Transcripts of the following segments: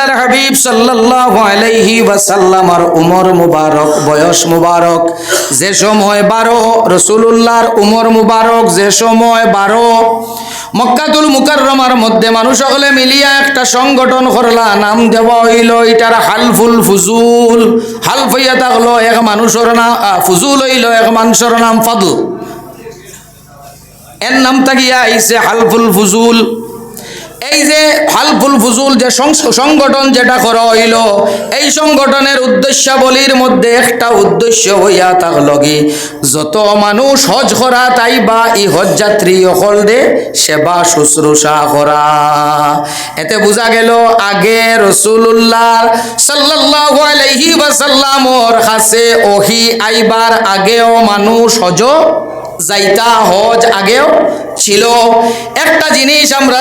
আল্লাহর হাবিব সাল্লাল্লাহু আলাইহি ওয়াসাল্লামার উমর মুবারক বয়স মুবারক যে সময় 12 রাসূলুল্লাহর উমর মুবারক যে সময় 12 মক্কাতুল মুকাররমার মধ্যে মানুষ সকলে মিলিয়া একটা সংগঠন করলা নাম দেওয়া হইল এটার হালফুল ফুজুল। হালফ হইয়া থাকলো এক মানুষের নাম, ফুজুল হইল এক মানুষের নাম ফাদল, এর নাম থাকিয়া আইছে হালফুল ফুজুল। এই যে হালফুল ফুজুল যে সংগঠন যেটা করা হইল, এই সংগঠনের উদ্দেশ্যাবলীর মধ্যে একটা উদ্দেশ্য হইয়া থাকল কি যত মানুষ হজ করা তাই বা ই হজ যাত্রী অকল দে সেবা শুশ্রূষা করা। এতে বোঝা গেল আগে রাসূলুল্লাহ সাল্লাল্লাহু আলাইহি ওয়াসাল্লামর কাছে ওহী আইবার আগেও মানুষ হজ যাইতা, হজ আগেও ছিল। একটা জিনিস আমরা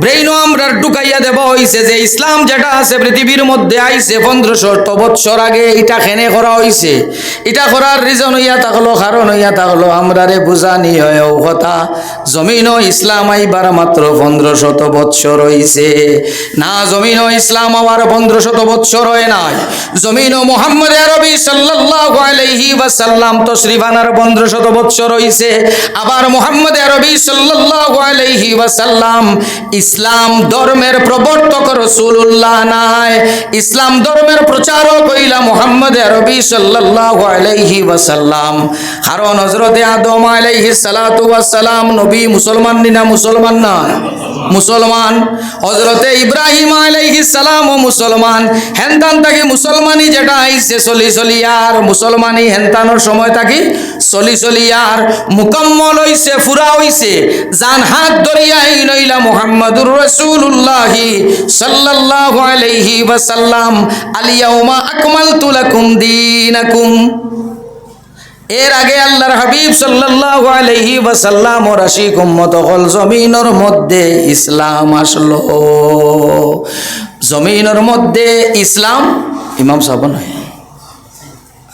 ব্রেইনও আমরা ঢুকাইয়া দেব হইছে যে ইসলাম যেটা আছে পৃথিবীর মধ্যে আইছে 1500 বছর আগে, এটা কেনে করা হইছে, এটা করার রিজন হইয়া থাকলো, কারণ হইয়া থাকলো আমরা বুঝানি হয় কথা জমিনও ইসলাম আইবার মাত্র 1500 বছর হইছে না, জমিনও ইসলাম আবার 1500 বছর হয় নাই। জমিনও মুহাম্মদ আরবি সাল্লাল্লাহু আলাইহি ওয়াসাল্লাম তশরিফ আনার 1500 বছর হইছে। আবার মুহাম্মদ আরবি সাল্লাল্লাহু আলাইহি ওয়াসাল্লাম ইসলাম ধর্মের প্রবর্তক রাসূলুল্লাহ নাই, ইসলাম ধর্মের প্রচারক হইলা মুহাম্মদ আরবি সাল্লাল্লাহু আলাইহি ওয়াসাল্লাম। কারণ হযরত আদম আলাইহিস সালাতু ওয়াস সালাম নবী, মুসলমান না মুসলমান না মুসলমান। হযরত ইব্রাহিম আলাইহিস সালাম ও মুসলমান। হেনতান থাকি মুসলমানি যেটা আইছে চলি আর মুসলমানি হেনতানোর সময় থাকি চলি আর মুকম্মল হইছে, পুরা হইছে। জান হাত ধরিয়াই নইলা মুহাম্মাদুর রাসূলুল্লাহ সাল্লাল্লাহু আলাইহি ওয়াসাল্লাম আল-ইয়াউমা আকমালতু লাকুম দীনাকুম। এর আগে আল্লাহর হাবিব সাল্লাল্লাহু আলাইহি ওয়াসাল্লাম ও রাশিক উম্মত হল জমিনের মধ্যে ইসলাম আসলো। জমিনের মধ্যে ইসলাম ইমাম সাহেব নয়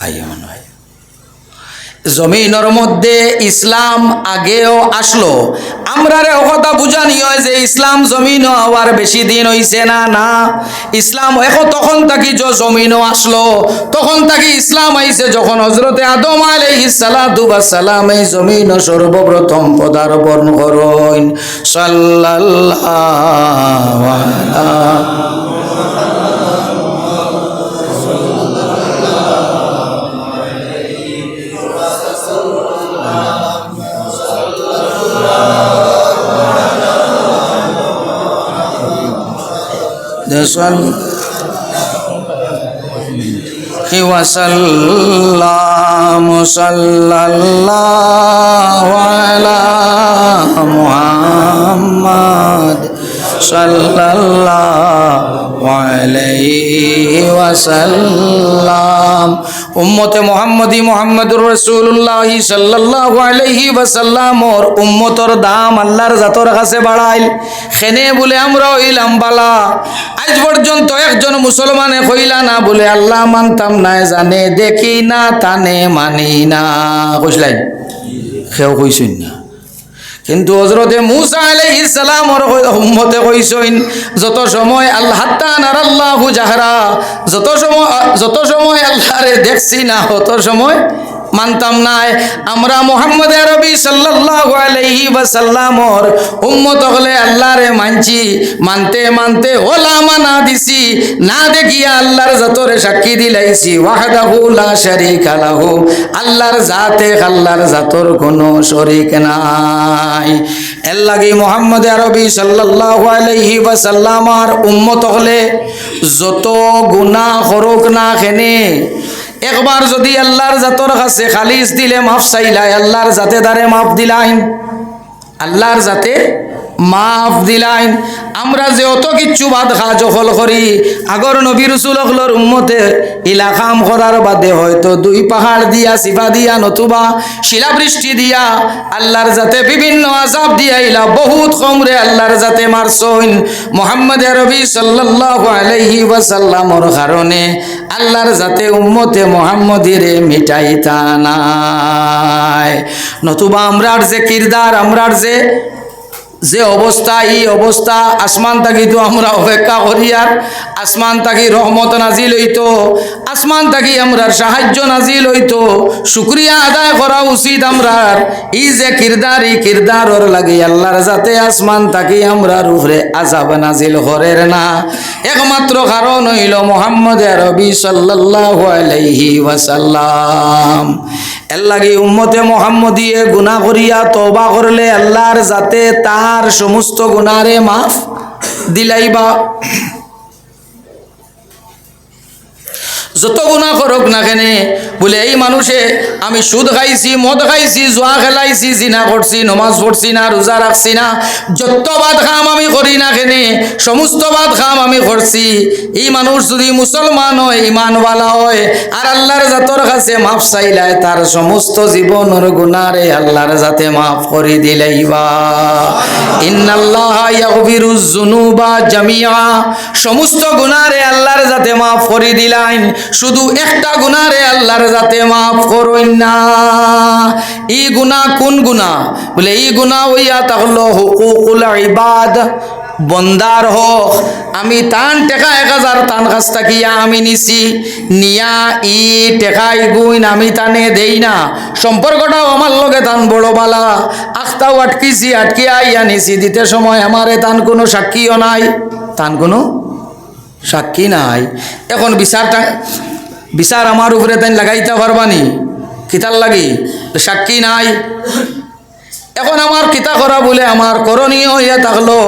আইমান নয়, জমিনের মধ্যে ইসলাম আগেও আসলো। আমরা রে কথা বুঝানি হয় যে ইসলাম জমিনও হওয়ার বেশি দিন হইছে না, না ইসলাম এখন তখন থাকি জমিনও আসলো, তখন থাকি ইসলাম আইছে যখন হযরতে আদম আলাইহিস সালাতু ওয়াস সালাম এই জমিন সর্বপ্রথম পদার্পণ করেন। সাল্লাল্লাহু আলাইহি ওয়াসাল্লাম সাল্লাল্লাহু আলা মুহাম্মদ সাল্লাল্লাহু আলাইহি ওয়াসাল্লাম। উম্মতে মুহাম্মদী মুহাম্মদুর রাসূলুল্লাহ সাল্লাল্লাহু আলাইহি ওয়াসাল্লামর উম্মতর দাম আল্লাহর জাতর কাছে বাড়াইল। খেনে বলে আমরা হইলাম বালা। আজ পর্যন্ত একজন মুসলমানে কইলা না বলে আল্লাহ মানতাম না, জানে দেখি না তানে মানি না, কইসলাই কেউ কইছেন না। কিন্তু হযরতে মূসা আলাইহিস সালামর উম্মতে কইছেন যত সময় আল্লাহ নারাল্লাহু জাহরা, যত সময় আল্লাহরে দেখছি না তত সময় মানতাম নাই। আমরা মুহাম্মদ আরবি সাল্লাল্লাহু আলাইহি ওয়াসাল্লামর উম্মত হলে আল্লাহরে মানছি, মানতে মানতে ওলা মানা দিছি, না দেখিয়া আল্লাহর জাতরে সাক্ষী দিলাইছি ওয়াহদাহু লা শারীকা লাহু, আল্লাহর জাতে আল্লাহর জাতর কোনো শরীক নাই। এর লাগি মুহাম্মদ আরবি সাল্লাল্লাহু আলাইহি ওয়াসাল্লামর উম্মত হলে যত গুনাহ করুক না কেনে একবার যদি আল্লাহর জাতর কাছে খালিস দিলে মাফ চাইলাই, আল্লাহর জাতে দারে মাফ দিলাইন, আল্লাহর জাতে মাফ দিলাইন। আমরা যে অত কিচ্ছু বাদ খা জখল করি আগর নবী রাসূল হলর উম্মতে ইলাকাম করার বাদে হয়তো 2 পাহাড় দিয়া সিফা দিয়া নতুবা শিলাবৃষ্টি দিয়া আল্লাহর জাতে বিভিন্ন আযাব দিয়া ইলা বহুত কমরে আল্লাহর জাতে মারছইন। মুহাম্মদ আরবি সাল্লাল্লাহু আলাইহি ওয়াসাল্লামর কারণে আল্লাহর জাতে উম্মতে মুহাম্মদিরে মিটাইতা নাই। নতুবা আমরার যে কিরদার, আমরার যে যে অবস্থা, এই অবস্থা আসমান থাকি তো আমরা অপেক্ষা করি, আর আসমান থাকি রহমত নাজিল হইতো, আসমান থাকি আমরা সাহায্য নাজিল হইতো, শুকরিয়া আদায় করা উচিত আমরার। এই যে কিরদার, এই কিরদারর লাগে আল্লাহর যাতে আসমান থাকি আমরা উপরে আযাব নাজিল করের না, একমাত্র কারণ হইল মুহাম্মদ আরবি সাল্লাল্লাহু আলাইহি ওয়াসাল্লাম। এর লাগে উম্মতে মুহাম্মদিয়ে গুনাহ করিয়া তওবা করলে আল্লাহর যাতে তার সমস্ত গুনারে মাফ দিলাইবা। যত গুনাহ করুক না কেনে, বলে এই মানুষে আমি সুদ খাইছি, মদ খাইছি, জুয়া খেলাইছি, জিনা করছি, নমাজ পড়ছি না, রোজা রাখছি না, যত বাদ খাম আমি করি না কেনে, সমস্ত বাদ খাম আমি করছি। এই মানুষ যদি মুসলমান হয়, ইমানওয়ালা হয়, আর আল্লাহর জাতর কাছে মাফ চাইলায়, তার সমস্ত জীবনের গুনারে আল্লাহর জাতে মাফ করে দিলাইবা। ইন্নাল্লাহা ইয়াগফিরুজ যুনুবা জামিআ, সমস্ত গুনারে আল্লাহর জাতে মাফ করে দিলাইন, শুধু একটা গুনারে আল্লাহর যাতে মাফ করইন না। এই গুনাহ কোন গুনাহ? বলে এই গুনাহ হইয়া তাহলো হুকুকুল ইবাদ, বন্দার হক। আমি তান টেকা 1000 তান কাছ থাকিয়া আমি নিছি, নিয়া ই টেকাই গুইন আমি তানে দেই না, সম্পর্কটাও আমার লগে তান বড় বালা, আখতাও আটকিছি, আটকিয়া ইয়া নিছি, দিতে সময় আমারে তান কোনো সাক্ষীও নাই, তান কোনো সাক্ষী নাই। এখন বিচার আমার উপরে তাই লাগাইতে পারবানি? কিতার লাগি সাক্ষী নাই। এখন আমার কিতা করা বলে আমার করণীয় হইয়া থাকলো,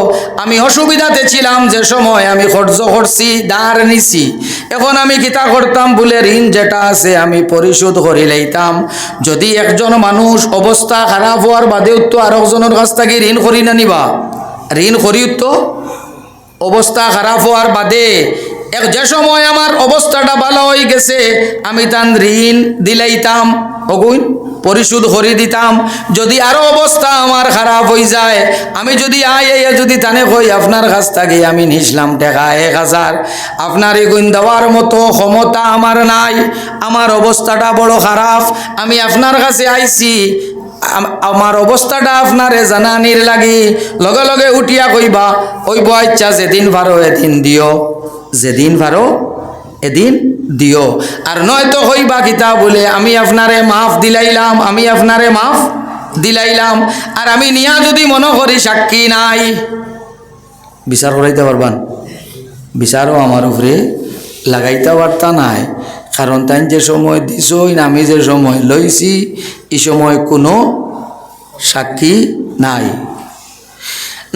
আমি অসুবিধাতে ছিলাম যে সময় আমি খরচ করছি, ধার নিছি, এখন আমি কিতা করতাম বলে ঋণ যেটা আছে আমি পরিশোধ করি লইতাম। যদি একজন মানুষ অবস্থা খারাপ হওয়ার বাদেও তো আর একজনের কাছ থেকে ঋণ করি না নিবা, ঋণ করিও তো অবস্থা খারাপ হওয়ার বাদে যে সময় আমার অবস্থাটা ভালো হয়ে গেছে আমি তান ঋণ দিলাইতাম, অগুন পরিশোধ করে দিতাম। যদি আরো অবস্থা আমার খারাপ হয়ে যায়, আমি যদি যদি তানে কই আপনার কাছ থেকে আমি নিছিলাম টাকা 1000, আপনার এগুন দেওয়ার মতো ক্ষমতা আমার নাই, আমার অবস্থাটা বড় খারাপ, আমি আপনার কাছে আইছি, আমার অবস্থাটা আপনারে জানানির লাগি, লগে লগে উঠিয়া কইবা ওই আচ্ছা যেদিন পারো এদিন দিও, যেদিন পারো এদিন দিও। আর নয়তো কইবা কিতা বলে আমি আপনারে মাফ দিলাইলাম, আমি আপনারে মাফ দিলাইলাম, আর আমি নিয়া যদি মনে করি সাক্ষী নাই, বিচার করাইতে পারবান? বিচারও আমার উপরে লাগাইতে পারতা নাই, কারণ তাই যে সময় দিছই না, আমি যে সময় লইছি এই সময় কোনো সাক্ষী নাই।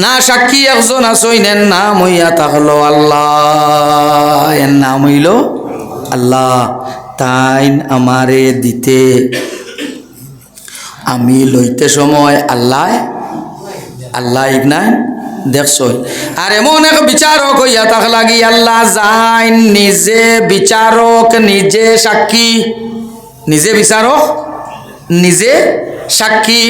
না সাক্ষী একজন আসইন, এর নাম হইয়া থাকলো আল্লাহ, এর নাম হইল আল্লাহ। তাই আমারে দিতে আমি লইতে সময় আল্লাহ আল্লাহ ইগনাই দেখছই। আর এমন এক বিচারক হইয়া থাক লাগি আল্লাহ যাই নিজে বিচারক, নিজে সাক্ষী, নিজে বিচারক, নিজে সাক্ষী।